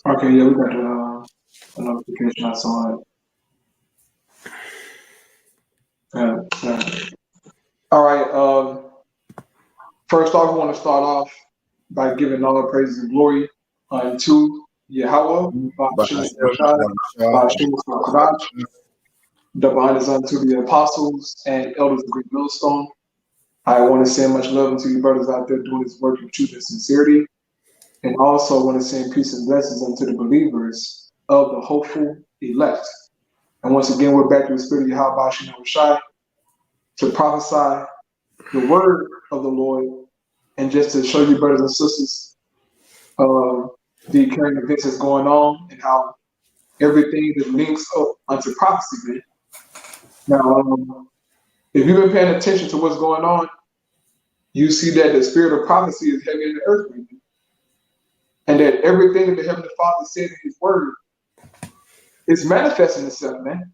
Okay, yeah, we got a notification. I saw it. Yeah. All right. First off, I want to start off by giving all the praises and glory to Yahawah, Bahasham, Bahasham, double honors unto the apostles and elders of Great Millstone. I want to send much love unto you brothers out there doing this work of truth and sincerity. And also want to send peace and blessings unto the believers of the hopeful elect. And once again, we're back to the spirit of Yahawashi to prophesy the word of the Lord and just to show you brothers and sisters the current events that's going on and how everything that links up unto prophecy, man. Now, if you've been paying attention to what's going on, you see that the spirit of prophecy is heavy in the earth right now. And that everything that the Heavenly Father said in His Word is manifesting itself, man.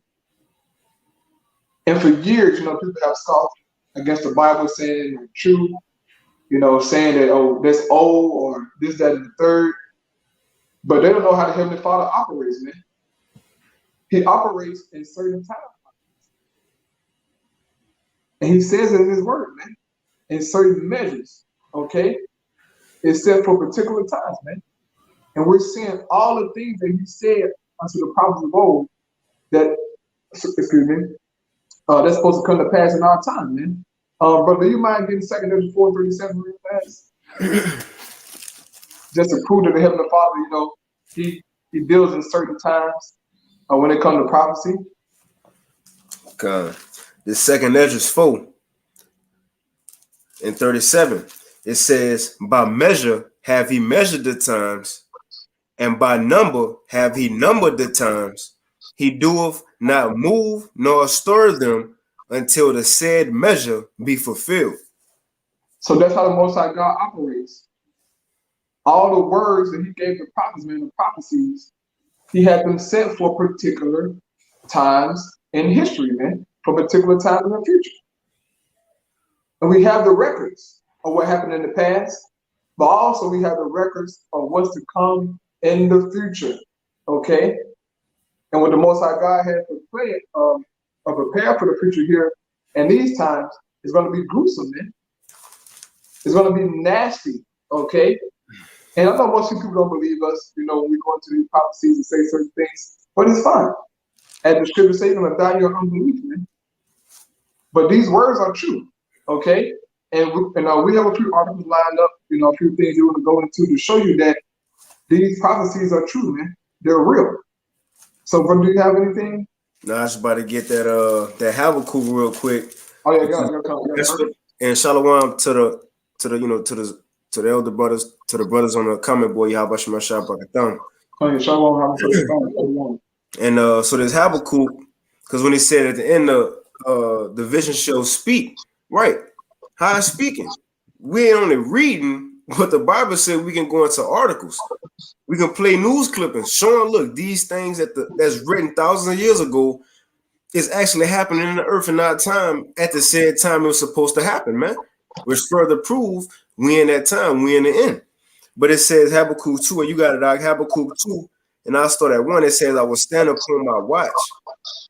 And for years, people have scoffed against the Bible, saying it's true, saying that, oh, that's old or this, that, and the third. But they don't know how the Heavenly Father operates, man. He operates in certain times. And He says it in His Word, man, in certain measures, okay? It's set for particular times, man. And we're seeing all the things that He said unto the prophets of old that, that's supposed to come to pass in our time, man. Brother, you mind getting 2 Ezra 4:37 real fast? Just to prove that the Heavenly Father, He deals in certain times when it comes to prophecy. God. This 2 Ezra 4:37, it says, by measure have He measured the times, and by number have He numbered the times. He doeth not move nor stir them until the said measure be fulfilled. So that's how the Most High God operates. All the words that He gave the prophets, man, the prophecies, He had them set for particular times in history, man, for particular times in the future. And we have the records of what happened in the past, but also we have the records of what's to come in the future, okay? And what the Most High God had prepared for the future here in these times is going to be gruesome, man. It's going to be nasty, okay? And I know most people don't believe us, when we go into these prophecies and say certain things, but it's fine. As the scripture says, you're going to die in your unbelief, man. But these words are true, okay? And we have a few articles lined up, a few things you want to go into to show you that these prophecies are true, man. They're real. So, do you have anything? No, I was about to get that Habakkuk real quick. Oh yeah, go. And shalom to the elder brothers, to the brothers on the comment board, Yahawashi Mashah Bakatham. Oh yeah, shalom. And so there's Habakkuk, because when he said at the end of the vision show, speak, right? How is speaking? We ain't only reading what the Bible said. We can go into articles. We can play news clippings showing, look, these things that's written thousands of years ago is actually happening in the earth in our time at the said time it was supposed to happen, man. Which further prove we in that time, we in the end. But it says Habakkuk 2, and you got it, dog, Habakkuk 2, and I'll start at 1. It says, I will stand upon my watch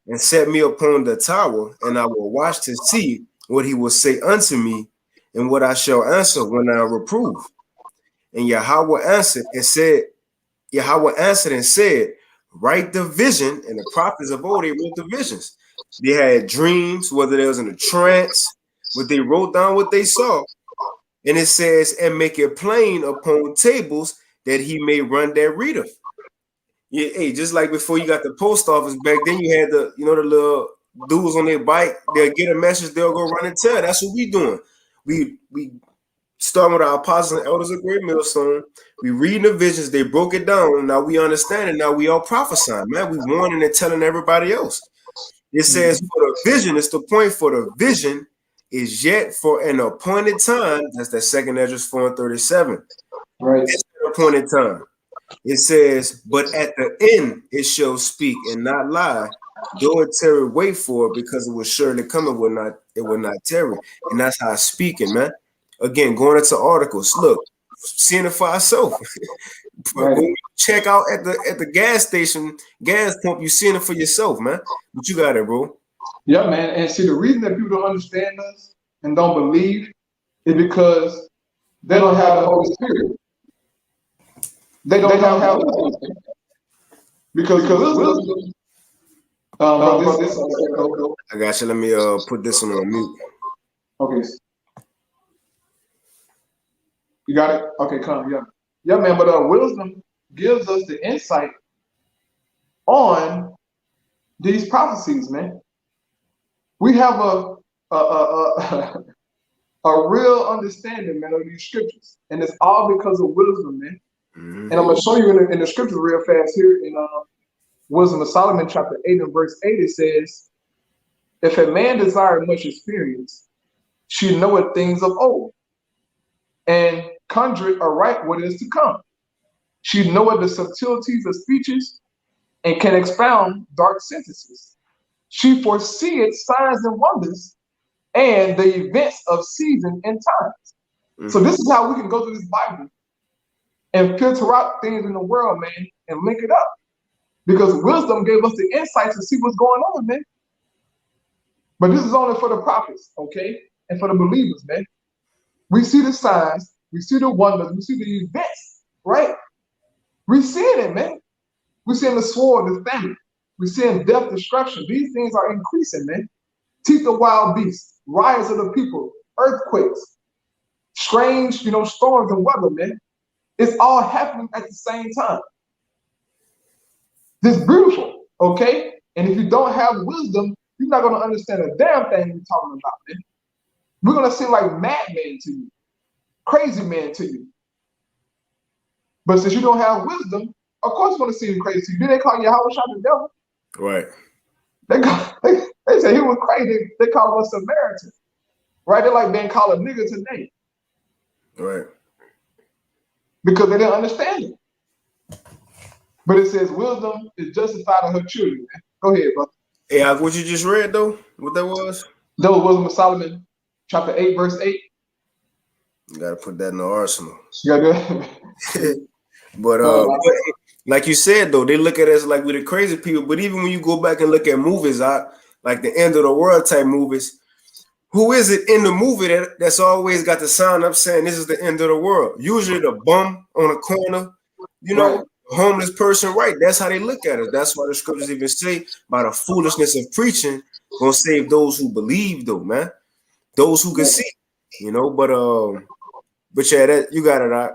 and set me upon the tower, and I will watch to see what He will say unto me and what I shall answer when I reprove. And Yahawah answered and said, write the vision. And the prophets of old, they wrote the visions. They had dreams, whether they was in a trance, but they wrote down what they saw. And it says, and make it plain upon tables that he may run that reader. Yeah, hey, just like before you got the post office back then, you had the little dudes on their bike. They'll get a message, they'll go run and tell. That's what we doing. We starting with our apostles and elders of Great Millstone. We reading the visions, they broke it down. Now we understand it. Now we all prophesying, man. We warning and telling everybody else. It says for the vision, it's the point for the vision is yet for an appointed time. That's that 2 Ezra 4:37. Right. It's an appointed time. It says, but at the end it shall speak and not lie. Though it tarry, wait for it, because it will surely come. It will not tarry. And that's how it's speaking, man. again, going into articles, look, seeing it for ourselves. Right. When you check out at the gas station, gas pump, you seeing it for yourself, man. But you got it, bro. Yeah, man. And see, the reason that people don't understand us and don't believe is because they don't have the Holy Spirit. They don't have wisdom. Because wisdom, this I got you. Let me put this one on mute. okay. You got it? Okay, come, yeah. Yeah, man, but wisdom gives us the insight on these prophecies, man. We have a a real understanding, man, of these scriptures. And it's all because of wisdom, man. Mm-hmm. And I'm going to show you in the scriptures real fast here in Wisdom of Solomon, chapter 8 and verse 8, it says, if a man desire much experience, she knoweth things of old, and conjureth aright what is to come. She knoweth the subtleties of speeches, and can expound dark sentences. She foreseeth signs and wonders, and the events of season and times. Mm-hmm. So this is how we can go through this Bible and filter out things in the world, man, and link it up. Because wisdom gave us the insight to see what's going on, man. But this is only for the prophets, okay? And for the believers, man. We see the signs, we see the wonders, we see the events, right? We seeing it, man. We seeing the sword, the famine. We seeing death, destruction. These things are increasing, man. Teeth of wild beasts, riots of the people, earthquakes, strange, storms and weather, man. It's all happening at the same time. This is beautiful, okay? And if you don't have wisdom, you're not going to understand a damn thing we're talking about, man. We're going to seem like madmen to you, crazy men to you. But since you don't have wisdom, of course it's going to seem crazy to you. Did they call Yahawashi the devil? Right. They say he was crazy. They call him a Samaritan. Right? They're like being called a nigger today. Right. Because they didn't understand it. But it says wisdom is justified in her children, man. Go ahead, brother. Hey, what you just read, though? What that was? That was Wisdom of Solomon, chapter 8, verse 8. You got to put that in the arsenal. You got to do it. But like you said, though, they look at us like we're the crazy people. But even when you go back and look at movies, like the end of the world type movies, who is it in the movie that's always got the sign up saying this is the end of the world? Usually the bum on a corner, right. Homeless person, right? That's how they look at it. That's why the scriptures even say, by the foolishness of preaching, gonna save those who believe, though, man. Those who can see, but yeah, that you got it out.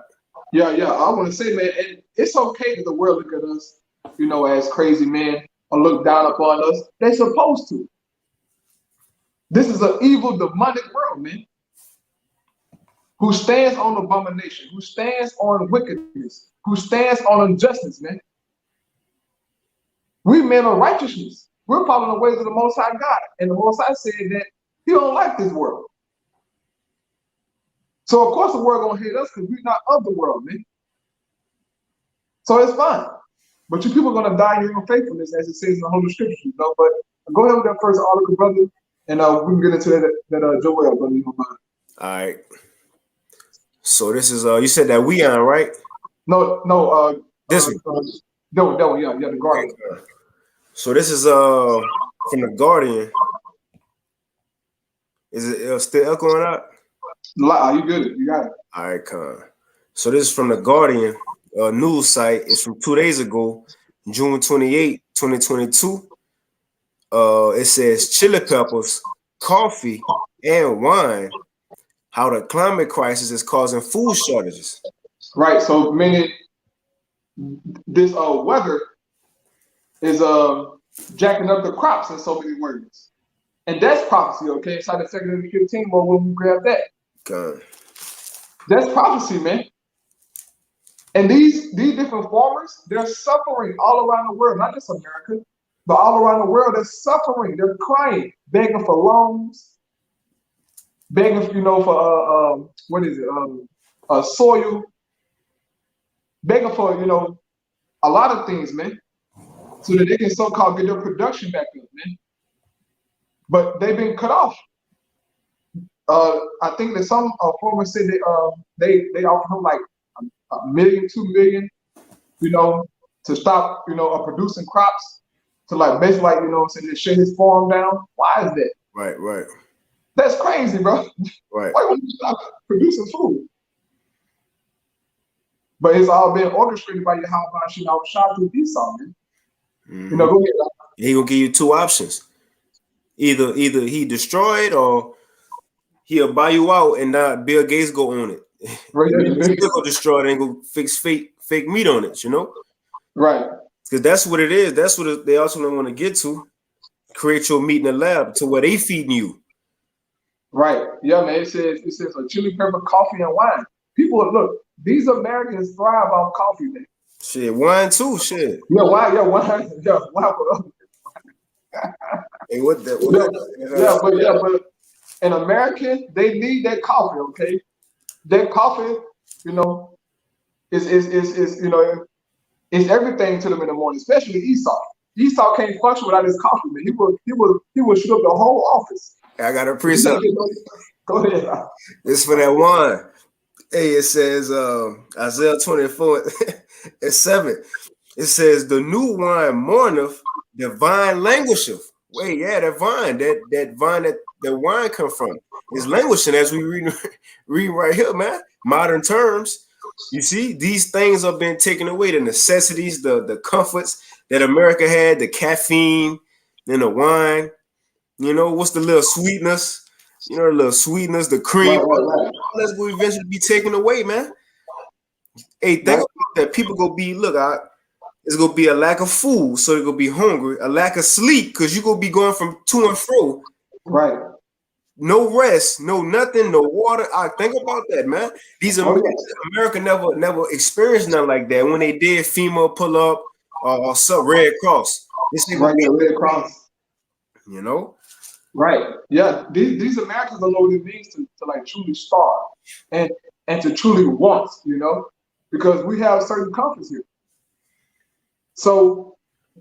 Yeah. I want to say, man, and it's okay that the world look at us, as crazy men or look down upon us. They're supposed to. This is an evil, demonic world, man, who stands on abomination, who stands on wickedness, who stands on injustice, man. We men of righteousness. We're following the ways of the Most High God. And the Most High said that he don't like this world. So, of course, the world going to hate us because we're not of the world, man. So it's fine. But you people are going to die in your faithfulness, as it says in the Holy Scriptures, But go ahead with that first article, brother, and we can get into that Joel, brother, you don't mind. All right. So this is you said that we on, right? No. This one. Yeah, the Guardian. Okay. So this is from the Guardian. Is it still echoing out? You good? You got it. All right, come. So this is from the Guardian news site. It's from 2 days ago, June 28, 2022. It says chili peppers, coffee, and wine. How the climate crisis is causing food shortages. Right. So meaning this weather is jacking up the crops in so many words. And that's prophecy, okay? Inside the 2nd 15, well, we'll grab that. Okay. That's prophecy, man. And these different farmers, they're suffering all around the world, not just America, but all around the world. They're suffering. They're crying, begging for loans, begging, for soil, begging for a lot of things, man, so that they can so-called get their production back up, man. But they've been cut off. I think that some farmers said they offered him like a million, 2 million, you know, to stop, producing crops, to like basically like, saying shut his farm down. Why is that? Right, right, That's crazy, bro. right. Why would you stop producing food? But it's all been orchestrated by Yahawah and Yahawashi through Esau, man. Mm-hmm. Go ahead. He gonna give you two options. Either he destroy it or he'll buy you out and Bill Gates go on it. Right. And then he's still gonna destroy it and go fix fake meat on it, Right. Because that's what it is. That's what they also want to get to. Create your meat in the lab to where they feeding you. Right. Yeah, man. It says a chili pepper, coffee, and wine. People look, these Americans thrive off coffee, man. Shit, wine too, shit. Yeah, wine, yeah, wine. Hey, what the but an American, they need that coffee, okay? That coffee, is everything to them in the morning, especially Esau. Esau can't function without his coffee, man. He would shoot up the whole office. I got a precept. Go ahead. It's for that wine. Hey, it says Isaiah 24 and 7. It says the new wine mourneth, the vine languisheth. Wait, yeah, that vine that the wine come from is languishing as we read right here, man. Modern terms. You see, these things have been taken away. The necessities, the comforts that America had, the caffeine and the wine. What's the little sweetness? The little sweetness, the cream. Right. That's going to eventually be taken away, man. Hey, think about that. People gonna be it's gonna be a lack of food, so they're gonna be hungry. A lack of sleep, because you're gonna be going from to and fro. Right. No rest, no nothing, no water. I think about that, man. These America never experienced nothing like that. When they did FEMA pull up or some Red Cross. Red Cross. Right. Yeah. These Americans don't know what it means to like truly starve and to truly want, because we have certain comforts here. So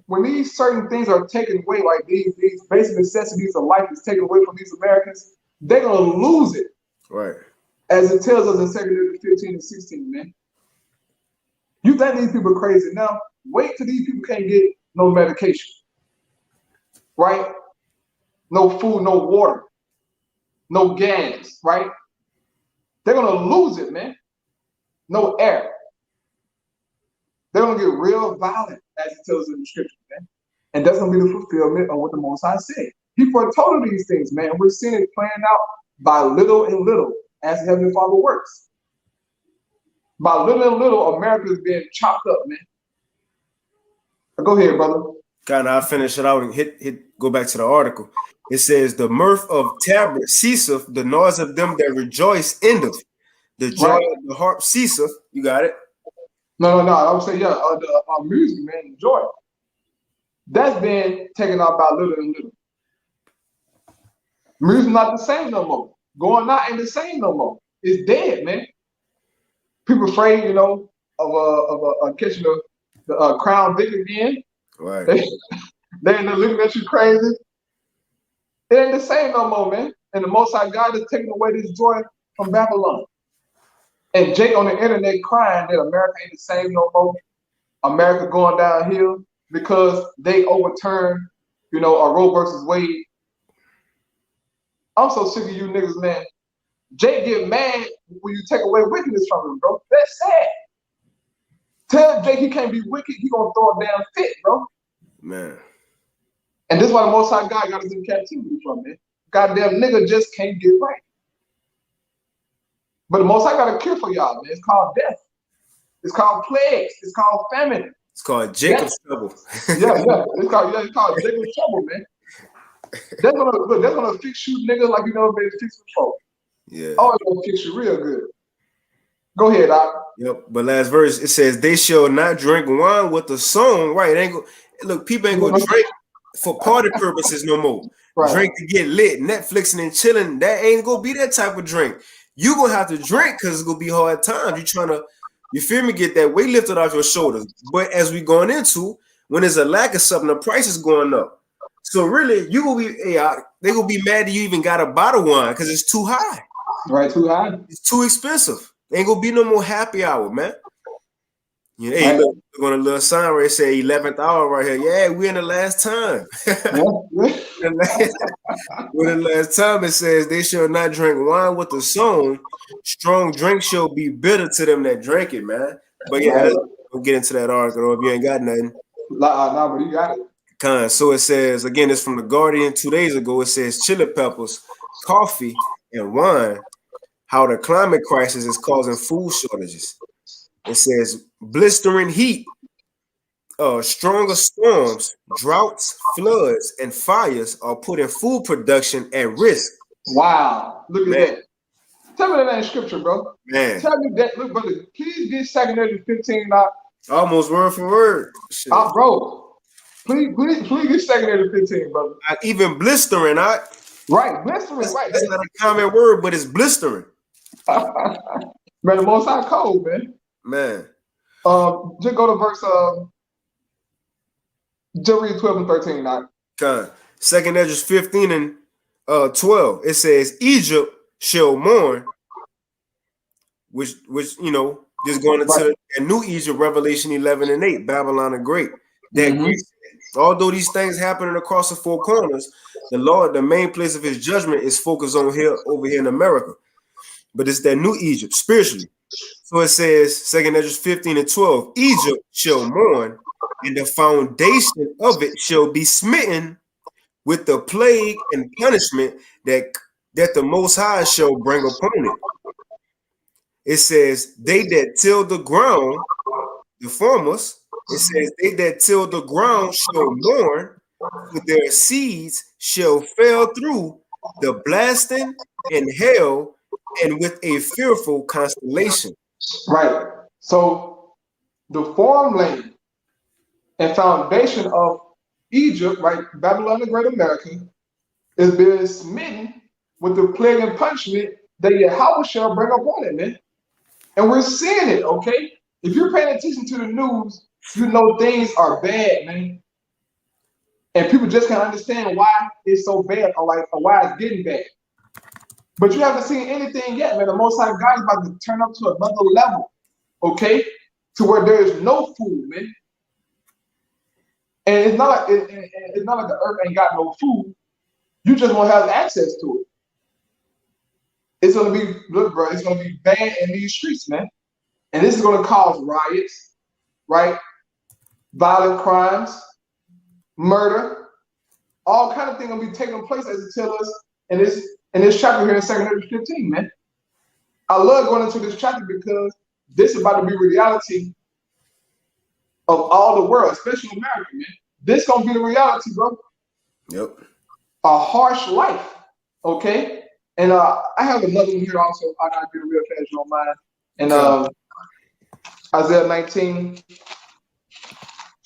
when these certain things are taken away, like these basic necessities of life is taken away from these Americans, they're gonna lose it. Right. As it tells us in 2 Corinthians 15 and 16, man. You think these people are crazy now? Wait till these people can't get no medication. Right? No food, no water, no gas, right? They're gonna lose it, man. No air. They're gonna get real violent, as it tells in the scripture, man. And that's gonna be the fulfillment of what the Most High said. He foretold these things, man. We're seeing it playing out by little and little as the Heavenly Father works. By little and little, America is being chopped up, man. Go ahead, brother. Kind of, I'll finish it out and go back to the article. It says, the mirth of tabret ceaseth, the noise of them that rejoice endeth. The joy of the harp ceaseth. You got it? No. I would say, the music, man, the joy. That's been taken out by little and little. Music not the same no more. Going out ain't the same no more. It's dead, man. People afraid, of catching the Crown Vic again. Right. They end up looking at you crazy. It ain't the same no more, man. And the Most High God is taking away this joy from Babylon. And Jake on the internet crying that America ain't the same no more. America going downhill because they overturned, a Roe versus Wade. I'm so sick of you niggas, man. Jake get mad when you take away wickedness from him, bro. That's sad. Tell Jake he can't be wicked, he gonna throw a damn fit, bro. Man. And this is why the Most High God got us in captivity from, man. Goddamn nigga just can't get right. But the Most High got a cure for y'all, man. It's called death. It's called plagues. It's called famine. It's called Jacob's trouble. yeah. It's called Jacob's trouble, man. That's gonna fix you, nigga, like you never been fixed before. Yeah. Oh, it's gonna fix you real good. Go ahead, Doc. Yep. But last verse it says, "They shall not drink wine with the song." Right? People ain't gonna drink for party purposes no more. Right. Drink to get lit, Netflixing and chilling. That ain't gonna be that type of drink. You gonna have to drink because it's gonna be hard times. You trying to, you feel me? Get that weight lifted off your shoulders. But as we going into when there's a lack of something, the price is going up. So really, you will be they gonna be mad that you even got a bottle of wine because it's too high. Right, too high. It's too expensive. Ain't gonna be no more happy hour, man. Yeah, hey, Right. look on a little sign where it say 11th hour right here. Yeah, we're in the last time. When the last time it says they shall not drink wine with the song, strong drink shall be bitter to them that drink it, man. But yeah, Right. we'll get into that article if you ain't got nothing. Nah, but you got it. So it says, again, it's from The Guardian 2 days ago. It says chili peppers, coffee, and wine, how the climate crisis is causing food shortages. It says blistering heat, stronger storms, droughts, floods, and fires are putting food production at risk. Wow. Look Man. at that. Tell me that ain't scripture, bro. Man. Tell me that. Look, brother, please get 2 Corinthians 15 now. Almost word for word. Shit. Bro, please get 2 Corinthians 15, brother. Even blistering, right? Blistering, right. That's not a common word, but it's blistering. Man, the most high cold, man. Man. Just go to verse just read 12 and 13 now. 2 Esdras 15 and 12. It says, Egypt shall mourn, which you know, just going into a new Egypt, Revelation 11 and 8, Babylon the Great. That although these things happening across the four corners, the Lord, the main place of his judgment is focused on over here in America. But it's that new Egypt, spiritually. So it says, 2 Esdras 15 and 12, Egypt shall mourn, and the foundation of it shall be smitten with the plague and punishment that the Most High shall bring upon it. It says, they that till the ground, the farmers, it says, they that till the ground shall mourn, for their seeds shall fail through the blasting and hail, and with a fearful constellation. Right. So the farmland and foundation of Egypt, right, Babylon the Great America, is being smitten with the plague and punishment that Yahawah shall bring upon it, man. And we're seeing it, okay? If you're paying attention to the news, you know things are bad, man. And people just can't understand why it's so bad or why it's getting bad. But you haven't seen anything yet, man. The Most High God is about to turn up to another level, okay? To where there is no food, man. And it's not like the earth ain't got no food. You just won't have access to it. It's gonna be, look, bro, it's gonna be bad in these streets, man. And this is gonna cause riots, right? Violent crimes, murder, all kind of things gonna be taking place, as it tells us in this chapter here in 2 Esdras 15, man. I love going into this chapter because this is about to be reality of all the world, especially America, man. This gonna be the reality, bro. Yep. A harsh life, okay? And I have another one here also. I gotta get a real fast on mine. And Isaiah 19. Hey,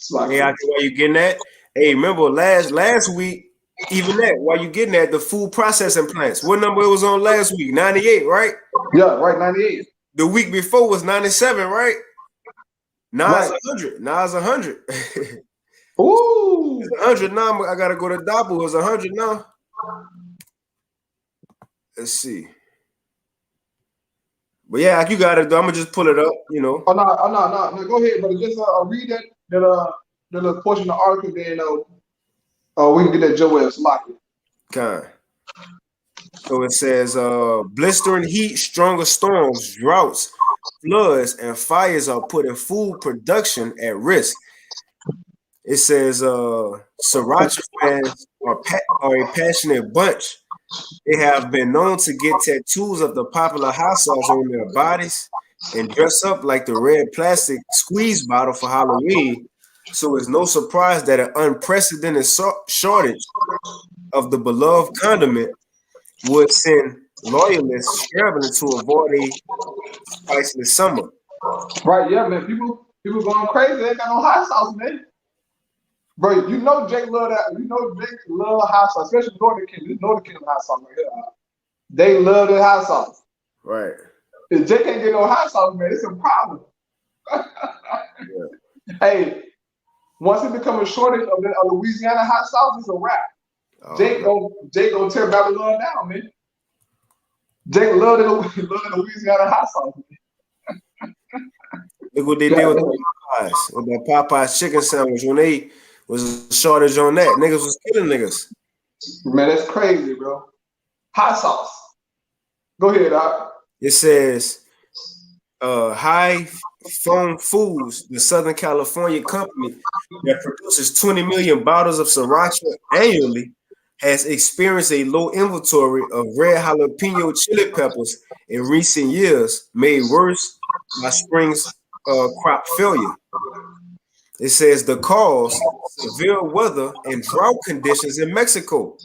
while you getting that? Hey, remember last week, even that, while you getting that, the food processing plants. What number it was on last week? 98, right? Yeah, right, 98. The week before was 97, right? Now it's 100. Now it's 100. Ooh. It's 100 now. I gotta go to Dabu. It's 100 now. Let's see. But yeah, you got it. I'm gonna just pull it up. You know. Oh no. Go ahead, brother. Just read that little portion of the article. Then we can get that Joel Slocky. Okay. So it says, blistering heat, stronger storms, droughts, floods, and fires are putting food production at risk. It says, Sriracha fans are a passionate bunch. They have been known to get tattoos of the popular hot sauce on their bodies and dress up like the red plastic squeeze bottle for Halloween. So it's no surprise that an unprecedented shortage of the beloved condiment would send loyalists scrambling to avoid a spiceless summer. Right, yeah, man. People going crazy. They ain't got no hot sauce, man. Bro, you know Jake love that. You know Jake love hot sauce, especially Northern Kingdom. This Northern Kingdom hot sauce right here. They love their hot sauce. Right. If Jake can't get no hot sauce, man, it's a problem. Yeah. Hey, once it becomes a shortage of the Louisiana hot sauce, it's a wrap. Oh, Jake gonna tear Babylon down, man. Jake loved the Louisiana hot sauce. look what they did with Man. Popeyes, with that Popeyes chicken sandwich when they was a shortage on that. Niggas was killing niggas. Man, that's crazy, bro. Hot sauce. Go ahead, Doc. It says High Foam Foods, the Southern California company that produces 20 million bottles of sriracha annually, has experienced a low inventory of red jalapeno chili peppers in recent years, made worse by spring's crop failure. It says the cause severe weather and drought conditions in Mexico.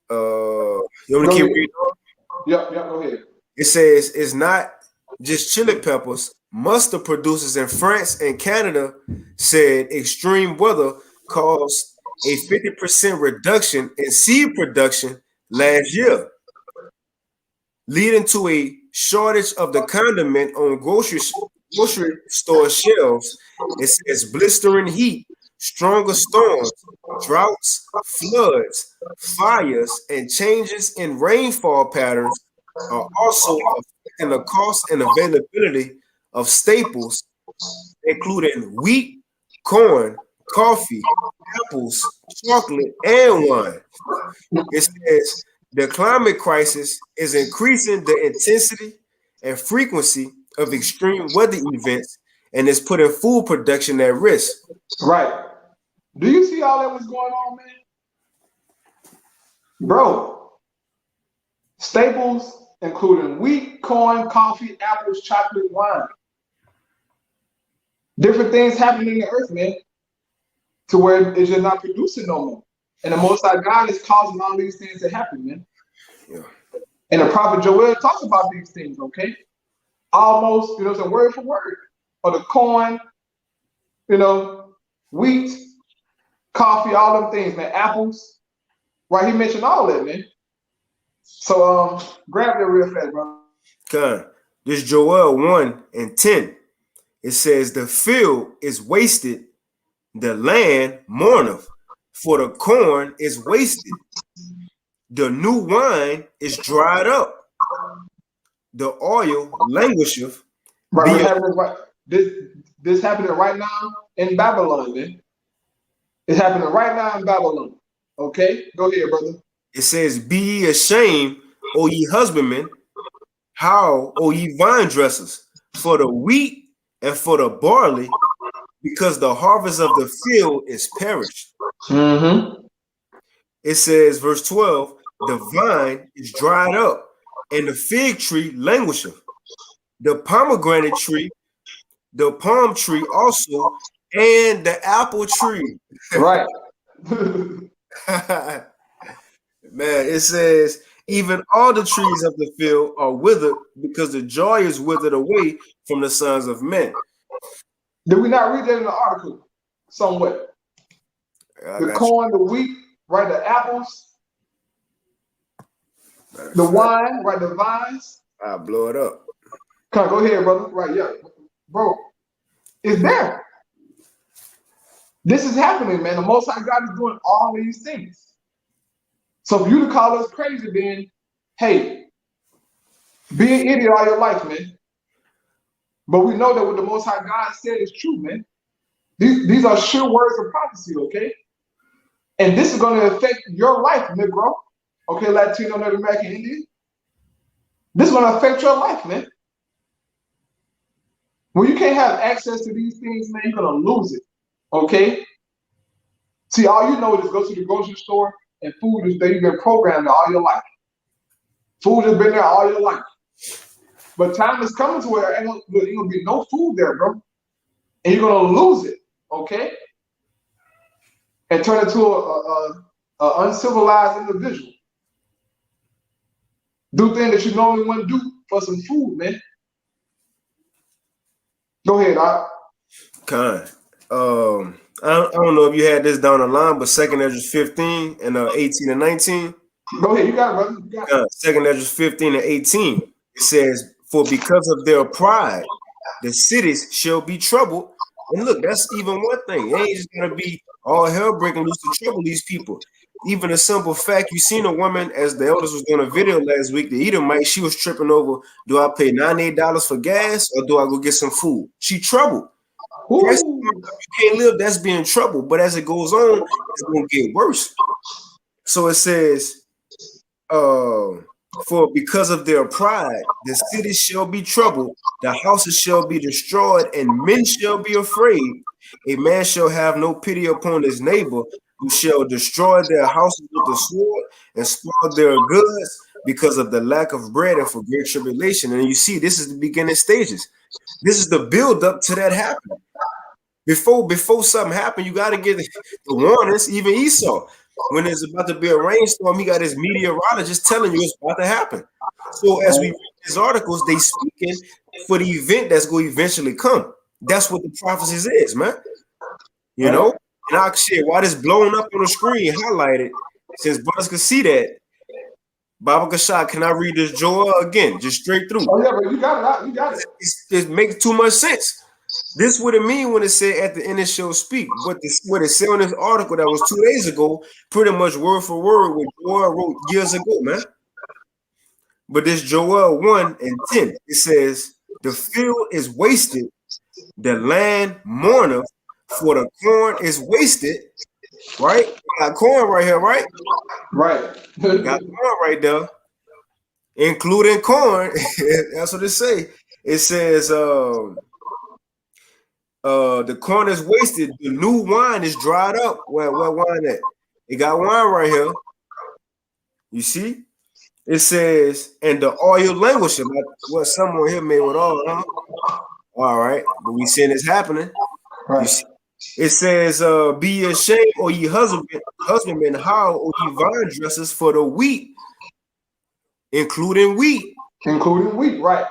You want to Go keep ahead. reading? Yep, go ahead. It says it's not just chili peppers. Mustard producers in France and Canada said extreme weather caused a 50% reduction in seed production last year, leading to a shortage of the condiment on grocery store shelves. It says blistering heat, stronger storms, droughts, floods, fires, and changes in rainfall patterns are also affecting the cost and availability of staples, including wheat, corn, coffee, apples, chocolate, and wine. It says the climate crisis is increasing the intensity and frequency of extreme weather events and is putting food production at risk. Right. Do you see all that was going on, man? Bro, staples including wheat, corn, coffee, apples, chocolate, wine. Different things happening in the earth, man, to where it's just not producing no more. And the Most High God is causing all these things to happen, man. Yeah. And the prophet Joel talks about these things, okay? Almost, it's a word for word. Or the corn, wheat, coffee, all them things, man. Apples, right? He mentioned all that, man. So grab that real fast, bro. Con. This Joel 1:10. It says the field is wasted, the land mourneth, for the corn is wasted. The new wine is dried up. The oil languisheth. Right, this happening right now in Babylon, man. It's happening right now in Babylon. Okay? Go ahead, brother. It says, be ye ashamed, O ye husbandmen, how, O ye vine dressers, for the wheat and for the barley, because the harvest of the field is perished. Mm-hmm. It says, verse 12, the vine is dried up, and the fig tree languisheth. The pomegranate tree, the palm tree also, and the apple tree. Right. Man, it says, even all the trees of the field are withered because the joy is withered away from the sons of men. Did we not read that in the article somewhere? The corn, the wheat, right? The apples, the wine, right? The vines. I'll blow it up. Come on, go ahead, brother. Right, yeah. Bro, it's there. This is happening, man. The Most High God is doing all these things. So for you to call us crazy, then, hey, be an idiot all your life, man. But we know that what the Most High God said is true, man. These are sure words of prophecy, okay? And this is going to affect your life, Negro. Okay, Latino, Native American, Indian. This is going to affect your life, man. When you can't have access to these things, man, you're going to lose it, okay? See, all you know is go to the grocery store and food is there. You've been programmed all your life. Food has been there all your life. But time is coming to where ain't gonna be no food there, bro. And you're going to lose it, okay? And turn into a uncivilized individual. Do things that you normally wouldn't do for some food, man. Go ahead, Doc. Con. I don't know if you had this down the line, but 2nd Ezra 15 and 18 and 19. Go ahead, you got it, brother. You got it. 2nd Ezra 15 and 18. It says, for because of their pride, the cities shall be troubled. And look, that's even one thing. It ain't just gonna be All hell breaking loose to trouble these people. Even a simple fact, you seen a woman, as the elders was doing a video last week, the Edomite, she was tripping over, do I pay $98 for gas or do I go get some food? She troubled. Price you can't live, that's being trouble. But as it goes on, it's going to get worse. So it says, for because of their pride, the cities shall be troubled, the houses shall be destroyed, and men shall be afraid. A man shall have no pity upon his neighbor, who shall destroy their houses with the sword and spoil their goods because of the lack of bread and for great tribulation. And you see, this is the beginning stages. This is the build up to that happening. Before something happened, you got to get the warnings. Even Esau, when there's about to be a rainstorm, he got his meteorologist telling you it's about to happen. So as we read these articles, they speaking for the event that's going to eventually come. That's what the prophecies is, man. You know? And I'll share why this blowing up on the screen highlighted, since brothers can see that. Baba Kashad, can I read this Joel again, just straight through? Oh yeah, but you got it. You got it. It makes too much sense. This what it mean when it said at the end it shall speak. What it said in this article that was 2 days ago, pretty much word for word what Joel wrote years ago, man. But this Joel 1:10, it says, the field is wasted, the land mourneth, for the corn is wasted. Right? Got corn right here, right? Right. Got corn right there. Including corn. That's what it say. It says the corn is wasted. The new wine is dried up. Where wine at? It got wine right here. You see? It says, and the oil languisheth. What someone here made with oil, huh? All right, but we seeing this happening. Right. You see? It says, be ye ashamed, O ye husbandmen, how, O ye vine dressers, for the wheat, including wheat. Including wheat, right.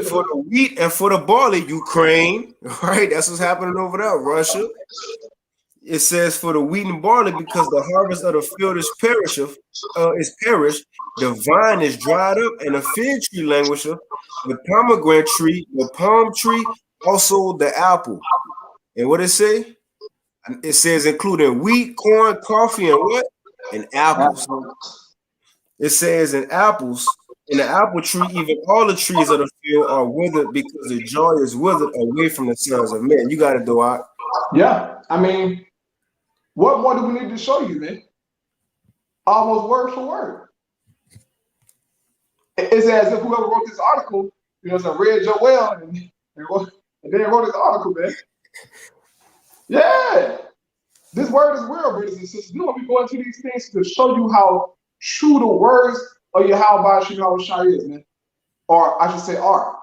For the wheat and for the barley, Ukraine, right? That's what's happening over there, Russia. It says for the wheat and barley, because the harvest of the field is perished, the vine is dried up, and the fig tree languisheth, the pomegranate tree, the palm tree, also the apple. And what it say? It says including wheat, corn, coffee, and what? And apples. It says in apples, in the apple tree, even all the trees of the field are withered because the joy is withered away from the sons of men. You got it, though. Yeah, I mean, what more do we need to show you, man? Almost word for word. It's as if whoever wrote this article, read Joel and then wrote this article, man. Yeah, this word is real, brothers and sisters. You know, we go into these things to show you how true the words of Yahawashi is, man. Or I should say are.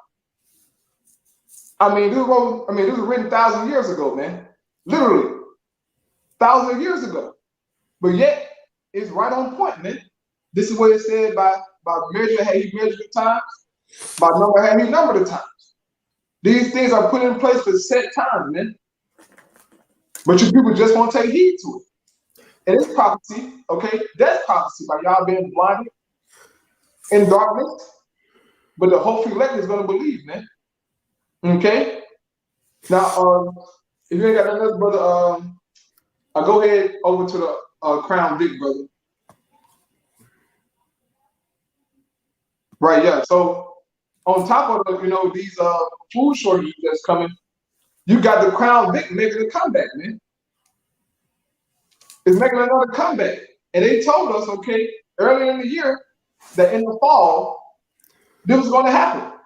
I mean, this was written 1,000 years ago, man. Literally. 1,000 years ago. But yet, it's right on point, man. This is what it said by measure had he measured the times, by number had he numbered the times. These things are put in place for set times, man. But you people just won't take heed to it. And it's prophecy, okay? That's prophecy by y'all being blinded in darkness. But the hopeful elect is going to believe, man. Okay? Now, if you ain't got nothing else, brother, I'll go ahead over to the Crown Vic, brother. Right, yeah. So on top of these food shortages that's coming, you got the Crown Vic making a comeback, man. It's making another comeback. And they told us, okay, earlier in the year that in the fall, this was going to happen.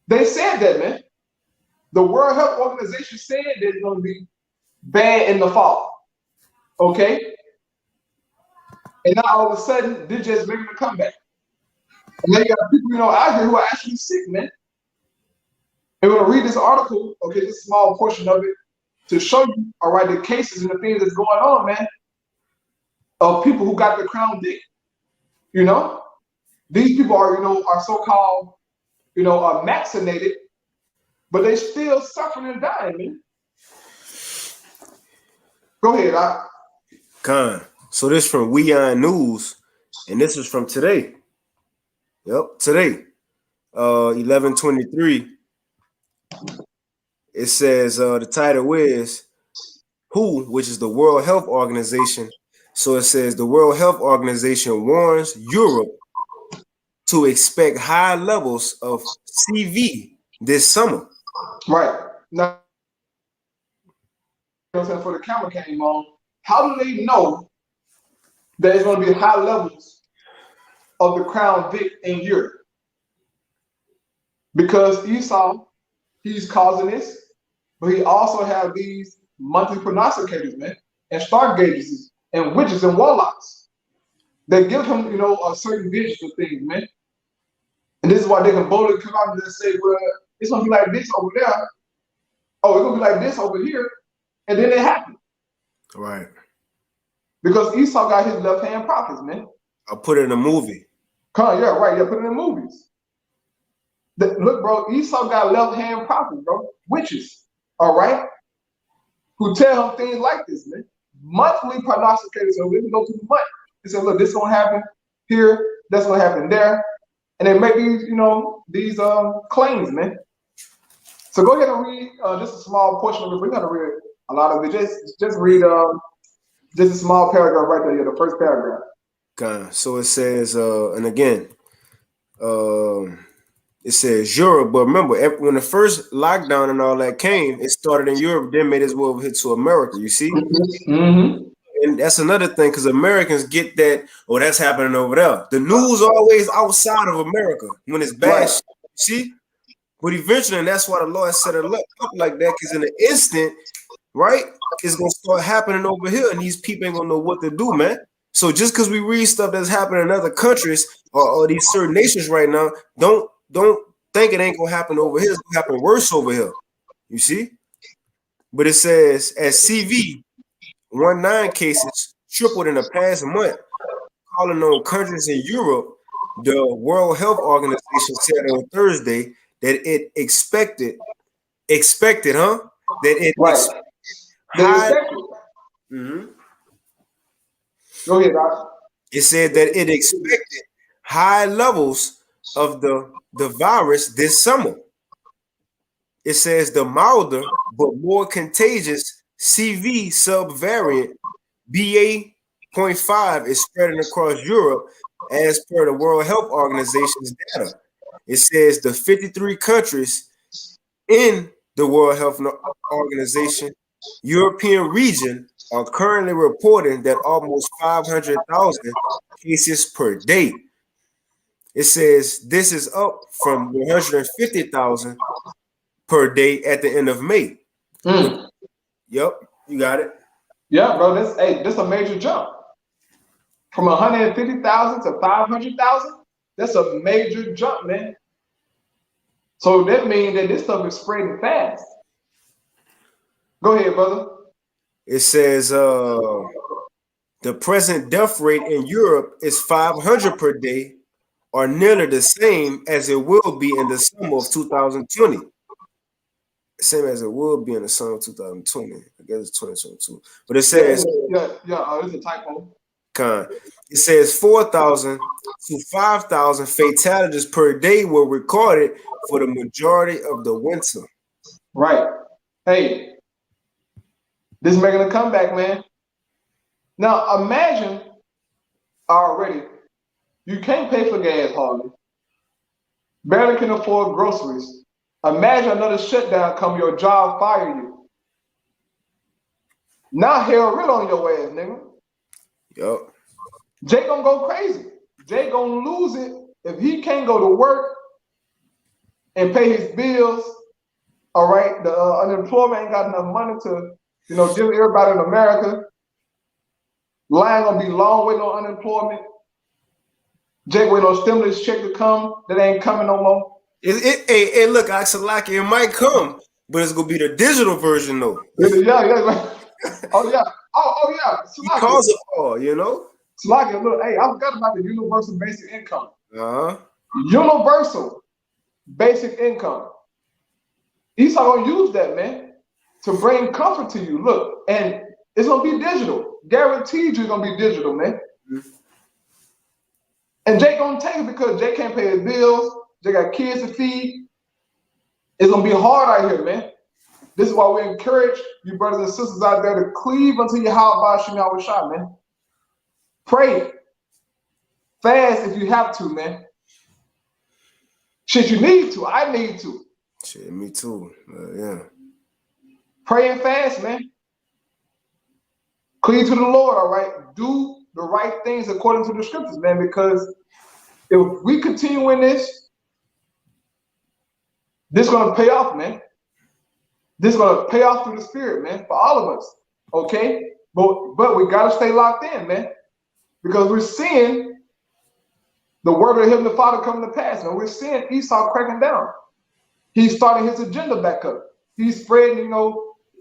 They said that, man. The World Health Organization said that it's going to be bad in the fall. Okay? And now all of a sudden, they're just making a comeback. And then you got people, out here who are actually sick, man. And we're going to read this article, okay, this small portion of it, to show you, all right, the cases and the things that's going on, man, of people who got the Crown Vic. These people are so-called, vaccinated, but they still suffering and dying, man. Go ahead, Khan. So this from WeOn News, and this is from today. Yep, today, 11/23. It says the title is WHO, which is the World Health Organization. So it says the World Health Organization warns Europe to expect high levels of CV this summer. Right. Now, before the camera came on, how do they know that it's going to be high levels of the Crown Vic in Europe? Because Esau, he's causing this, but he also have these monthly prognosticators, man, and stargazers and witches and warlocks. They give him, a certain vision of things, man. And this is why they can boldly come out and just say, well, it's gonna be like this over there. Oh, it's gonna be like this over here. And then it happened. Right. Because Esau got his left hand prophets, man. I'll put it in a movie. Come on, yeah, right. Yeah, put it in movies. Look, bro, Esau got left hand prophets, bro. Witches, all right? Who tell him things like this, man. Monthly prognosticators, so we can go through the month. They say, look, this is gonna happen here, that's gonna happen there. And they make these, these claims, man. So go ahead and read just a small portion of it. We're gonna read a lot of it. Just read just a small paragraph right there, the first paragraph. Okay. So it says, and again, it says Europe, but remember, when the first lockdown and all that came, it started in Europe, then made its way over here to America. You see? Mm-hmm. And that's another thing, because Americans get that, oh, that's happening over there. The news always outside of America when it's bad. Right. See? But eventually, and that's why the Lord set it up like that, because in an instant, right, it's going to start happening over here, and these people ain't going to know what to do, man. So just because we read stuff that's happening in other countries or these certain nations right now, don't think it ain't going to happen over here. It's going to happen worse over here. You see? But it says, as CV, 19 cases tripled in the past month, calling on countries in Europe. The World Health Organization said on Thursday that it expected, huh? That it right. high. Mm-hmm. Go ahead, Doc. It said that it expected high levels of the virus this summer. It says the milder but more contagious CV subvariant BA.5 is spreading across Europe as per the World Health Organization's data. It says the 53 countries in the World Health Organization European region are currently reporting that almost 500,000 cases per day. It says this is up from 150,000 per day at the end of May. Yep, you got it. Yeah, bro, this a major jump. From 150,000 to 500,000, that's a major jump, man. So that means that this stuff is spreading fast. Go ahead, brother. It says the present death rate in Europe is 500 per day, or nearly the same as it will be in the summer of 2020. Same as it will be in the summer of 2020. I guess it's 2022. But it says it's a typo. It says 4,000 to 5,000 fatalities per day were recorded for the majority of the winter. Right. Hey, this is making a comeback, man. Now imagine already, you can't pay for gas hardly. Barely can afford groceries. Imagine another shutdown come, your job fire you. Now hell real on your ass, nigga. Yep. Jay gonna go crazy. Jay gonna lose it if he can't go to work and pay his bills. All right, the unemployment ain't got enough money to, give everybody in America. Line gonna be long waiting on unemployment. Jay waiting on stimulus check to come. That ain't coming no more. Hey, look, Axelaki, it might come, but it's gonna be the digital version though. Yeah. Oh yeah. He calls it all, Sluggy, look, hey, I forgot about the universal basic income. Universal basic income. Esau gonna use that, man, to bring comfort to you. Look, and it's gonna be digital. Guaranteed you're gonna be digital, man. Mm-hmm. And Jay gonna take it because Jay can't pay his bills. Jay got kids to feed. It's gonna be hard out here, man. This is why we encourage you brothers and sisters out there to cleave unto Yahawah, Bahasham, Yahawashi, man. Pray. Fast if you have to, man. Shit, you need to. I need to. Shit, me too. Yeah. Pray and fast, man. Cleave to the Lord, all right? Do the right things according to the scriptures, man, because if we continue in this is going to pay off, man. This is going to pay off through the Spirit, man, for all of us, okay? But we got to stay locked in, man, because we're seeing the word of Heavenly Father coming to pass, man. We're seeing Esau cracking down. He's starting his agenda back up. He's spreading,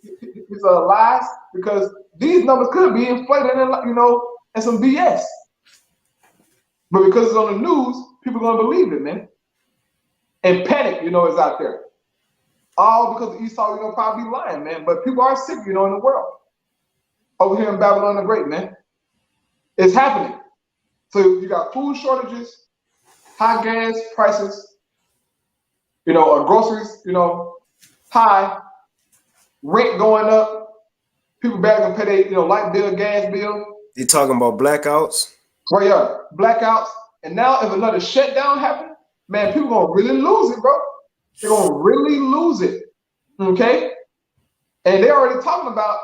his lies, because these numbers could be inflated and some BS. But because it's on the news, people are going to believe it, man. And panic, is out there. All because Esau, probably lying, man. But people are sick, in the world. Over here in Babylon the Great, man. It's happening. So you got food shortages, high gas prices, groceries, high, rent going up, people barely can pay their light bill, gas bill. You talking about blackouts? Right, yeah, blackouts. And now if another shutdown happens, man, people gonna really lose it, bro. They're gonna really lose it. Okay? And they're already talking about,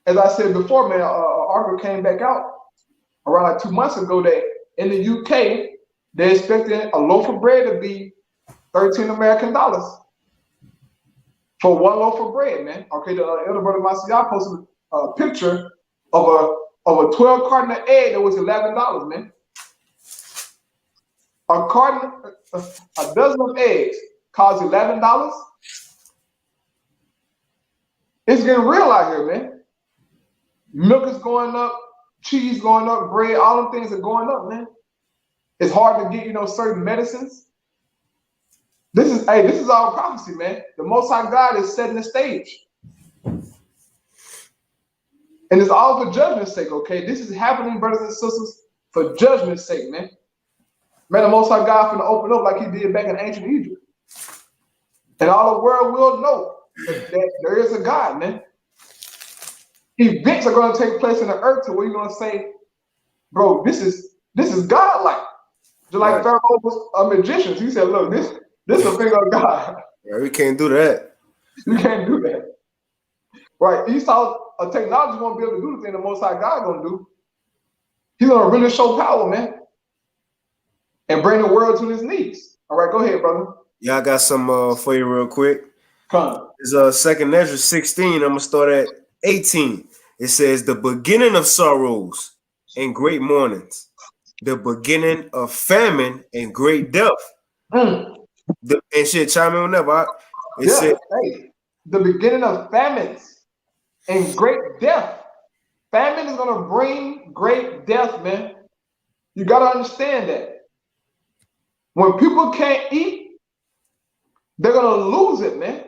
as I said before, man, an article came back out around like 2 months ago that in the UK, they're expecting a loaf of bread to be 13 American dollars for one loaf of bread, man. Okay, the elder brother Masiah posted a picture of a 12 carton of egg that was $11, man. A dozen of eggs costs $11. It's getting real out here, man. Milk is going up, cheese going up, bread, all them things are going up, man. It's hard to get, certain medicines. This is all prophecy, man. The Most High God is setting the stage. And it's all for judgment's sake, okay? This is happening, brothers and sisters, for judgment's sake, man. Man, the Most High God finna open up like he did back in ancient Egypt. And all the world will know that there is a God, man. Events are going to take place in the earth to where you're going to say, bro, this is God-like. Just like Pharaoh was a magician. He said, look, this is a finger of God. Yeah, we can't do that. You can't do that. Right. Esau, a technology won't be able to do the thing the Most High God going to do. He's going to really show power, man. And bring the world to his knees. All right, go ahead, brother. Yeah, I got some for you real quick. Come. It's 2nd Ezra 16. I'm going to start at 18. It says, the beginning of sorrows and great mournings, the beginning of famine and great death. And shit, chime in whenever. It said, the beginning of famines and great death. Famine is going to bring great death, man. You got to understand that. When people can't eat, they're going to lose it, man.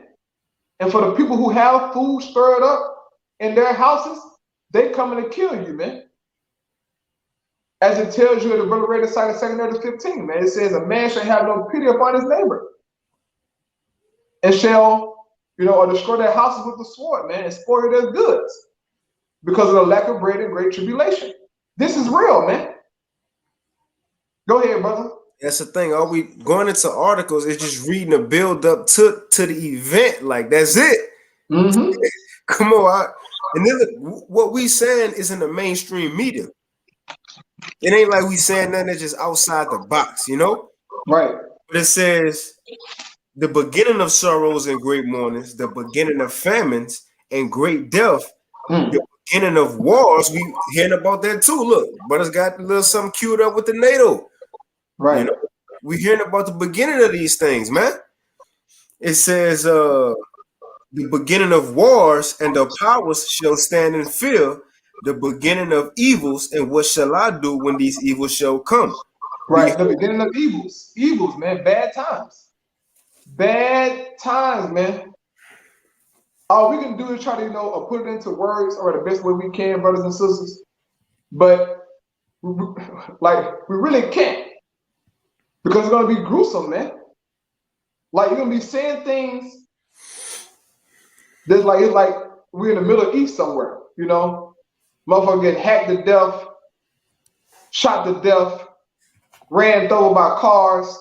And for the people who have food stirred up in their houses, they coming to kill you, man. As it tells you in the verbatim side of 2nd Ezra 15, man, it says a man shall have no pity upon his neighbor and shall, or destroy their houses with the sword, man, and spoil their goods because of the lack of bread and great tribulation. This is real, man. Go ahead, brother. That's the thing. Are we going into articles? It's just reading a build up to the event. Like, that's it. Mm-hmm. Come on. And then what we saying is in the mainstream media. It ain't like we saying nothing that's just outside the box, Right. But it says the beginning of sorrows and great mournings, the beginning of famines and great death, the beginning of wars. We hearing about that too. Look, brothers got a little something queued up with the NATO. Right. We hearing about the beginning of these things, man. It says the beginning of wars and the powers shall stand in fear, the beginning of evils, and what shall I do when these evils shall come? Right, the beginning of evils. Evils, man, bad times. Bad times, man. All we can do is try to, put it into words or the best way we can, brothers and sisters. But, we really can't. Because it's going to be gruesome, man. Like, you're going to be saying things There's like it's like we're in the Middle East somewhere, you know. Motherfucker get hacked to death, shot to death, ran over by cars,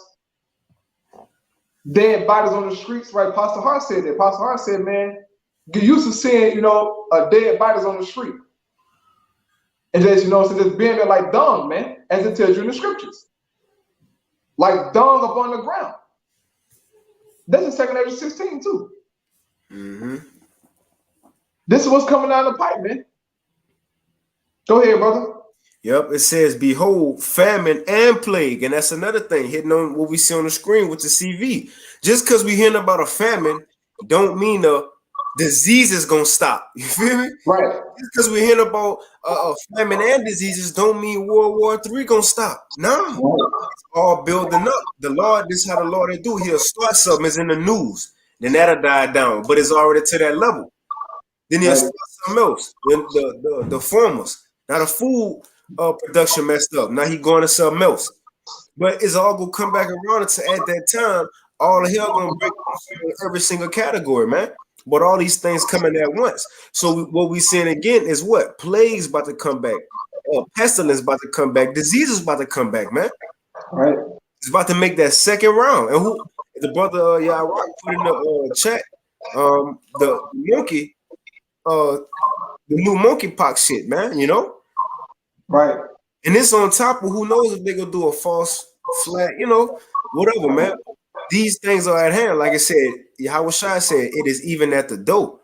dead bodies on the streets, right? Pastor Hart said that. Pastor Hart said, man, get used to seeing, you know, dead bodies on the street. And just, you know, so just being there like dung, man, as it tells you in the scriptures. Like dung up on the ground. That's in 2 Ezra 16 too. Mm-hmm. This is what's coming down the pipe, man. Go ahead, brother. Yep, it says, behold, famine and plague. And that's another thing, hitting on what we see on the screen with the CV. Just because we hearing about a famine, don't mean a disease is going to stop. You feel me? Right. Just because we're hearing about famine and diseases don't mean World War III going to stop. No. It's all building up. The Lord, this is how the Lord will do. He'll start something, it's in the news. Then that'll die down. But it's already to that level. Then he'll start something else. Then the farmers. Now the food production messed up. Now he going to something else. But it's all gonna come back around to at that time, all the hell gonna break in every single category, man. But all these things coming at once. So what we seeing again is what? Plagues about to come back. Pestilence about to come back. Diseases about to come back, man. Right. It's about to make that second round. And who the brother Yahawah put in the chat, the monkey, the new monkeypox shit, man, you know? Right. And it's on top of who knows if they're gonna do a false flag, you know, whatever, man. These things are at hand. Like I said, Yahawashi said, it is even at the door,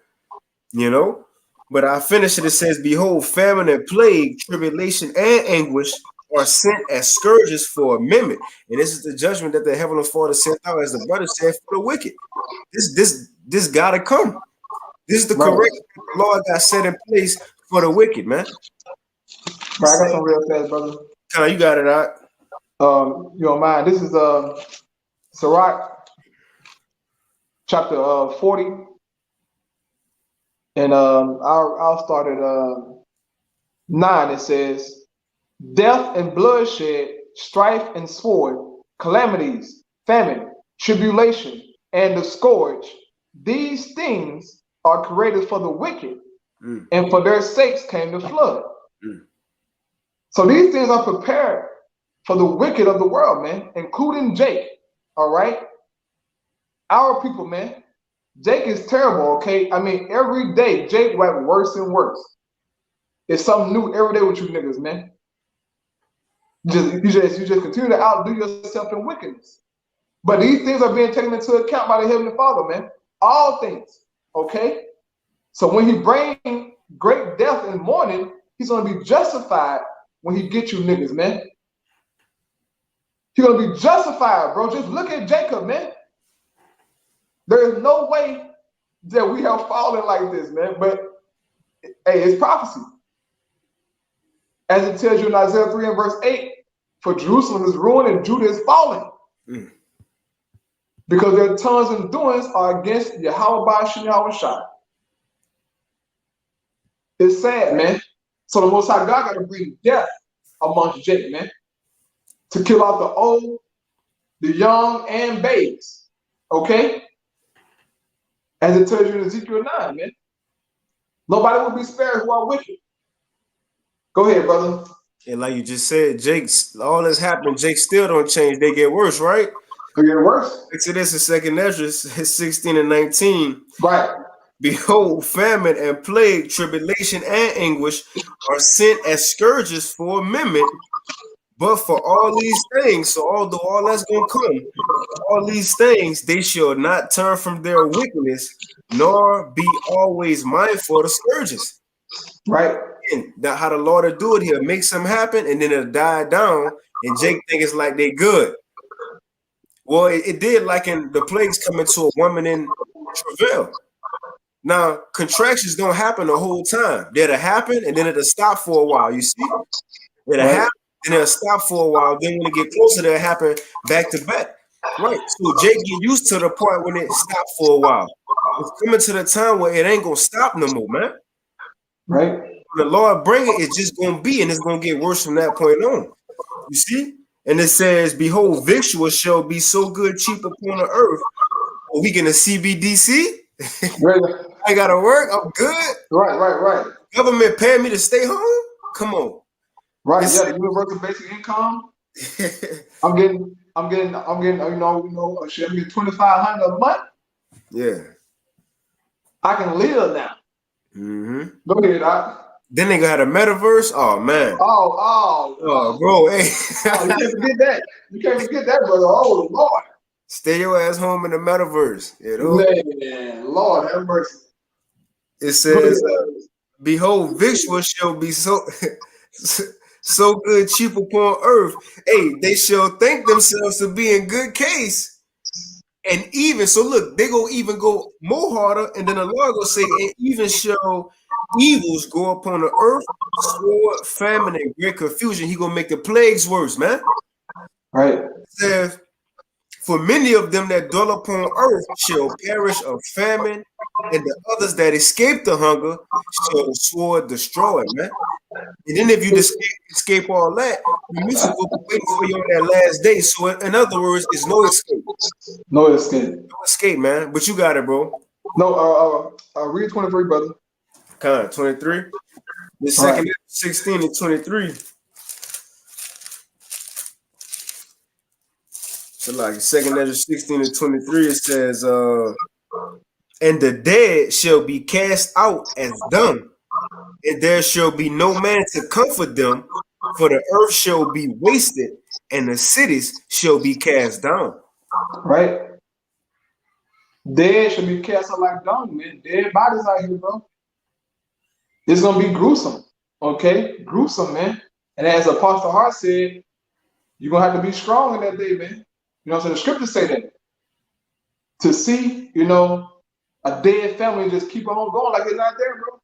you know. But I finish it, it says, behold, famine and plague, tribulation and anguish are sent as scourges for a minute. And this is the judgment that the Heavenly Father sent out, as the brother said, for the wicked. This gotta come. This is the correct Lord got set in place for the wicked, man. Right, I got some real fast, brother. You got it out. You don't mind. This is Sirach chapter 40. And I'll start at 9. It says, death and bloodshed, strife and sword, calamities, famine, tribulation, and the scourge. These things are created for the wicked, and for their sakes came the flood. So these things are prepared for the wicked of the world, man, including Jake. All right? Our people, man. Jake is terrible, okay? I mean, every day, Jake like worse and worse. It's something new every day with you niggas, man. You just continue to outdo yourself in wickedness. But these things are being taken into account by the Heavenly Father, man. All things, okay? So when he brings great death and mourning, he's going to be justified when he gets you niggas, man. He's going to be justified, bro. Just look at Jacob, man. There is no way that we have fallen like this, man. But, hey, it's prophecy. As it tells you in Isaiah 3 and verse 8, for Jerusalem is ruined and Judah is fallen. Because their tongues and doings are against Yahawah, Bahasham, Yahawashi. It's sad, man. So the Most High God got to bring death amongst Jacob, man. To kill off the old, the young, and babes. Okay? As it tells you in Ezekiel 9, man. Nobody will be spared who are wicked. Go ahead, brother. And like you just said, Jake's all that's happened, Jake still don't change. They get worse, right? They get worse. Exodus in 2 Ezra 16 and 19. Right. Behold, famine and plague, tribulation and anguish are sent as scourges for a minute. But for all these things, so although all that's going to come, all these things, they shall not turn from their wickedness, nor be always mindful of the scourges. Right. And that how the Lord will do it, he'll make something happen, and then it'll die down, and Jake think it's like they good. Well, it did like in the plagues coming to a woman in travail. Now, contractions don't happen the whole time. They'll happen, and then it'll stop for a while, you see? It'll happen. Then it'll stop for a while. Then when it get closer, they'll happen back to back. Right. So Jake get used to the point when it stopped for a while. It's coming to the time where it ain't gonna stop no more, man. Right. When the Lord bring it, it's just gonna be, and it's gonna get worse from that point on. You see? And it says, behold, victuals shall be so good, cheap upon the earth. Are we gonna CBDC? I gotta work. I'm good. Right. Government paying me to stay home. Come on. Right. Yeah, the universal basic income. I'm getting. Shit, I'm getting 2,500 a month. Yeah. I can live now. Mm-hmm. Go ahead, Doc. Then they got a metaverse. Oh man. Oh, bro. Hey. You can't forget that. You can't forget that, brother. Oh Lord. Stay your ass home in the metaverse. You know. Man, Lord have mercy. It Go says, ahead. "Behold, victuals shall be so good cheap upon earth. Hey, they shall think themselves to be in good case." And even so, look, they go even go more harder, and then the Lord will say, and even shall evils go upon the earth, sword, famine, and great confusion. He gonna make the plagues worse, man. Right. It says, for many of them that dwell upon earth shall perish of famine, and the others that escape the hunger shall the sword destroy, man. And then if you escape all that, the mission will be waiting for you on that last day. So in other words, it's no escape. No escape. No escape, man. But you got it, bro. No, read 23, brother. Kind 23. The Right. second 16 and 23. So like second Ezra 16 and 23, it says, and the dead shall be cast out as dung, and there shall be no man to comfort them, for the earth shall be wasted, and the cities shall be cast down. Right. Dead should be cast out like dung, man. Dead bodies out here, bro. It's gonna be gruesome. Okay? Gruesome, man. And as Apostle Hart said, you're gonna have to be strong in that day, man. You know what I'm saying? The scriptures say that. To see, a dead family just keep on going like it's not there, bro.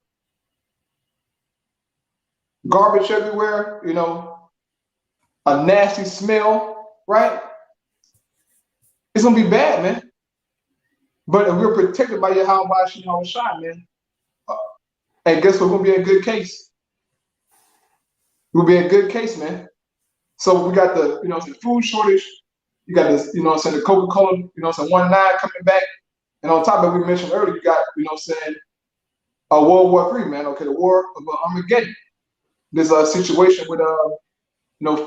Garbage everywhere, a nasty smell, right? It's gonna be bad, man. But if we're protected by Yahawashi, Yahawashi, man, and guess what? We're gonna be in good case. We'll be in good case, man. So we got the food shortage. You got this, the Coca-Cola, 1.9 coming back. And on top of it, we mentioned earlier, you got, a World War III, man. Okay, the war of Armageddon. There's a situation with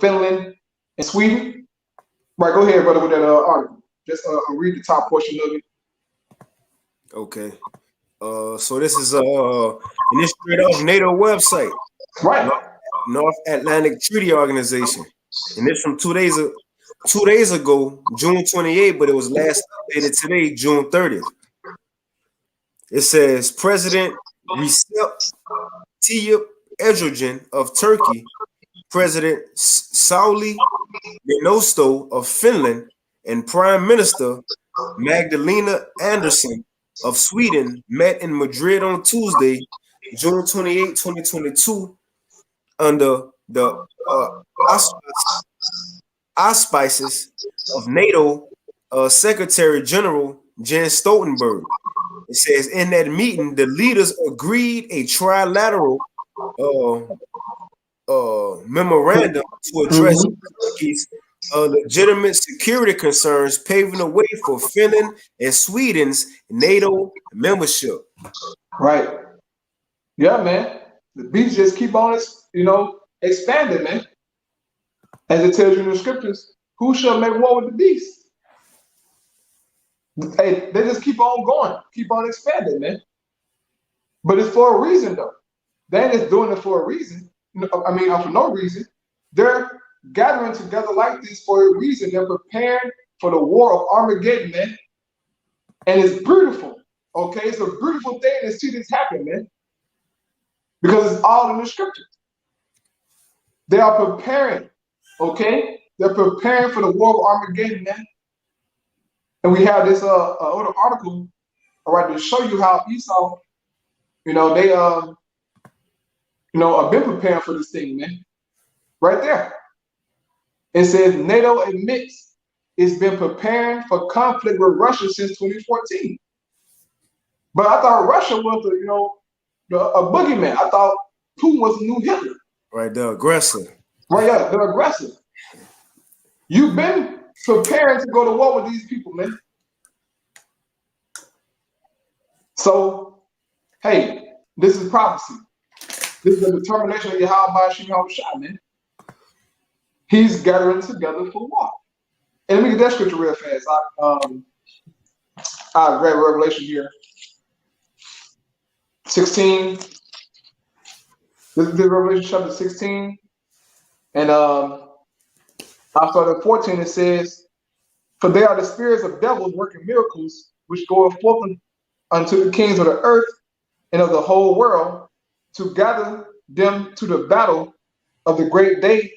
Finland and Sweden. Right, go ahead, brother, with that article. Just read the top portion of it. Okay. So this is an straight off NATO website. Right. North Atlantic Treaty Organization. And this from 2 days ago, June 28th, but it was last updated today, June 30th. It says President Recep Tayyip Erdogan of Turkey, President Sauli Niinisto of Finland, and Prime Minister Magdalena Andersson of Sweden met in Madrid on Tuesday, June 28, 2022, under the auspices of NATO Secretary General Jens Stoltenberg. It says in that meeting, the leaders agreed a trilateral memorandum to address Turkey's legitimate security concerns, paving the way for Finland and Sweden's NATO membership. Right. Yeah, man. The beast just keep on, expanding, man. As it tells you in the scriptures, who shall make war with the beast? Hey, they just keep on going, keep on expanding, man. But it's for a reason, though. They ain't just doing it for a reason. For no reason. They're gathering together like this for a reason. They're preparing for the war of Armageddon, man. And it's beautiful. Okay, it's a beautiful thing to see this happen, man. Because it's all in the scriptures. They are preparing, okay? They're preparing for the war of Armageddon, man. And we have this other article, all right, to show you how Esau, they have been preparing for this thing, man. Right there. It says NATO admits it's been preparing for conflict with Russia since 2014. But I thought Russia was a boogeyman. I thought Putin was the new Hitler. Right, the aggressor. Right, yeah, the aggressor. You've been preparing to go to war with these people, man. So Hey, this is prophecy. This is the determination of Bahasham, Yahawashi, man. He's gathering together for what? And let me get that scripture real fast. I read Revelation here. 16. This is Revelation chapter 16. And I started at 14. It says, "For they are the spirits of devils working miracles, which goeth forth unto the kings of the earth and of the whole world, to gather them to the battle of the great day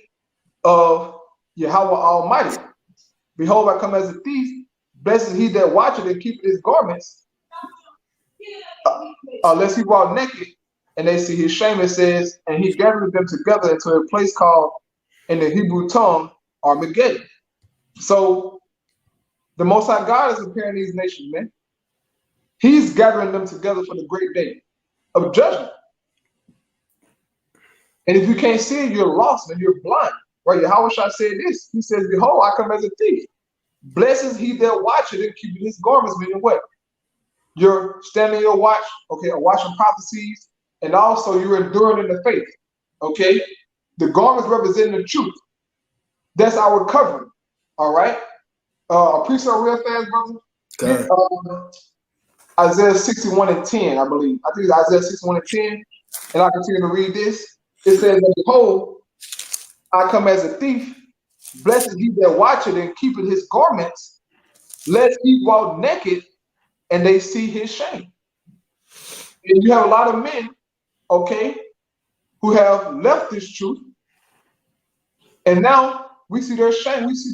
of Yahawah Almighty. Behold, I come as a thief. Blessed is he that watcheth and keepeth his garments, unless he walk naked, and they see his shame." It says, "And he gathered them together into a place called, in the Hebrew tongue, Armageddon." So the Most High God is preparing these nations, man. He's gathering them together for the great day of judgment. And if you can't see it, you're lost and you're blind. Right? Yahawashi said this. He says, "Behold, I come as a thief. Blessed is he that watcheth and keepeth his garments," meaning what? You're standing your watch, okay, or watching prophecies, and also you're enduring in the faith. Okay? The garments representing the truth. That's our covering. All right? A precept real fast, brother. Okay. Isaiah 61:10, I believe. I think it's Isaiah 61:10. And I continue to read this. It says, "Behold, I come as a thief. Blessed is he that watcheth and keepeth his garments, lest he walk naked and they see his shame." And you have a lot of men, okay, who have left this truth, and now we see their shame, we see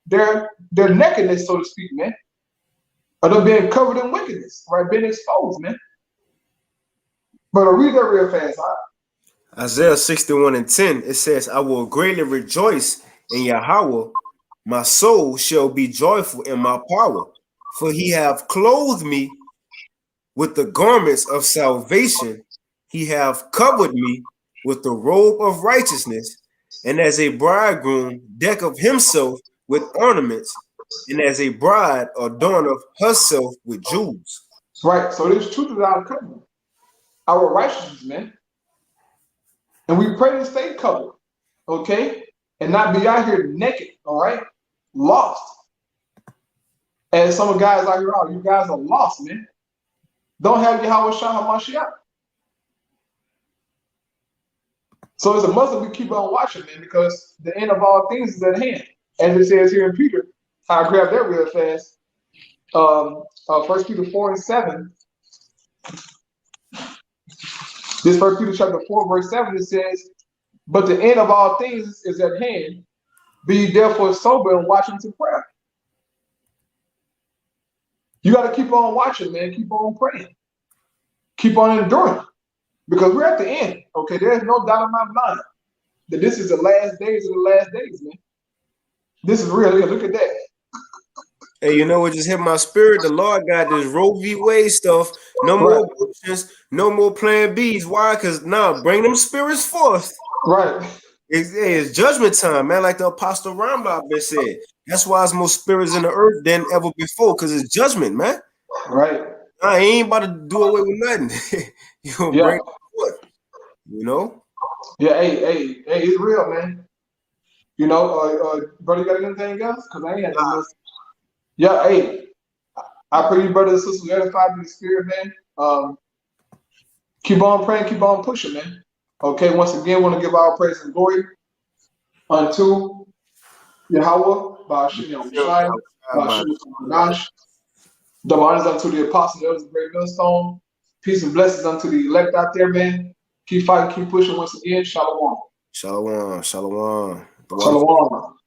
their nakedness, so to speak, man. Or they're being covered in wickedness, right? Being exposed, man. But I'll read that real fast. Isaiah 61:10, it says, "I will greatly rejoice in Yahawah. My soul shall be joyful in my power, for he hath clothed me with the garments of salvation. He hath covered me with the robe of righteousness, and as a bridegroom decketh himself with ornaments, and as a bride adorneth herself with jewels." Right. So this truth is our covering, our righteousness, man. And we pray to stay covered, okay? And not be out here naked, all right? Lost. And some guys out here, you guys are lost, man. Don't have Yahawashi HaMashiach. So it's a must that we keep on watching, man, because the end of all things is at hand. As it says here in Peter, I grabbed that real fast. 1 Peter 4:7. This 1 Peter chapter 4, verse 7, it says, "But the end of all things is at hand. Be therefore sober and watch unto prayer." You got to keep on watching, man. Keep on praying. Keep on enduring. Because we're at the end. Okay, there's no doubt in my mind that this is the last days of the last days, man. This is real. Look at that. Hey, you know what just hit my spirit? The Lord got this Roe v. Wade stuff. No more options, no more plan Bs. Why? Because now bring them spirits forth. Right. It's judgment time, man. Like the Apostle Rambam been said. That's why there's more spirits in the earth than ever before, because it's judgment, man. Right. I ain't about to do away with nothing. You know, Yeah. bring it forth. You know? Yeah, hey, it's real, man. You know, brother, you got anything else? Because I ain't had nothing else. Yeah, hey, I pray you brothers and sisters edified in the spirit, man. Keep on praying, keep on pushing, man. Okay, once again, want to give our praise and glory unto Yahawah, Bahasham, Yahawashi, the honors unto the apostles, elders, of great millstone. Peace and blessings unto the elect out there, man. Keep fighting, keep pushing once again. Shalom. Shalom. Shalom. Shalom.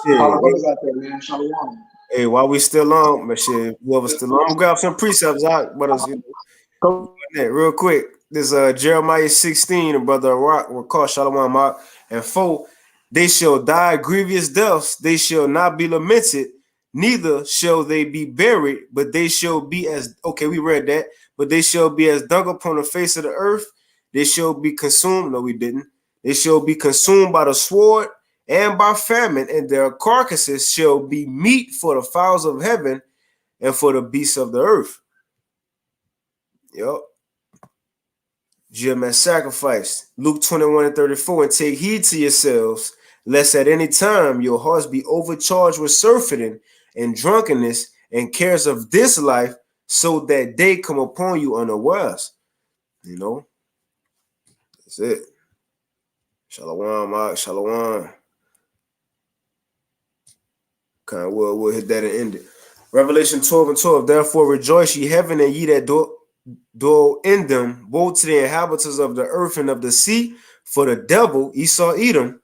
Shit. All the brothers out there, man. Shalom. Hey, while we still on, but shit, whoever's still on, I'm gonna grab some precepts out, but real quick. This Jeremiah 16, brother Rock will call Shalom Mark and 4. They shall die grievous deaths, they shall not be lamented, neither shall they be buried, but they shall be as we read that, but they shall be as dung upon the face of the earth, they shall be consumed. No, we didn't. They shall be consumed by the sword and by famine, and their carcasses shall be meat for the fowls of heaven and for the beasts of the earth. Yep. Jim has sacrificed. Luke 21:34, and take heed to yourselves, lest at any time your hearts be overcharged with surfeiting and drunkenness and cares of this life, so that day come upon you unawares. You know, that's it. Shalom, Mark. Shalom. Kind of we'll hit that and end it. Revelation 12:12. Therefore rejoice, ye heaven, and ye that dwell in them, both to the inhabitants of the earth and of the sea. For the devil, Esau Edom,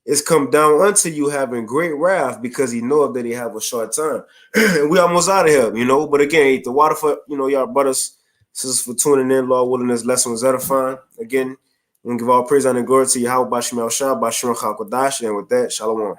is come down unto you having great wrath, because he knoweth that he have a short time. And we almost out of here, you know. But again, the water for, you know, y'all brothers, sisters, for tuning in. Lord willing, this lesson was edifying. Again, we give all praise and glory to Yahawah, Bahasham, and with that, shalom.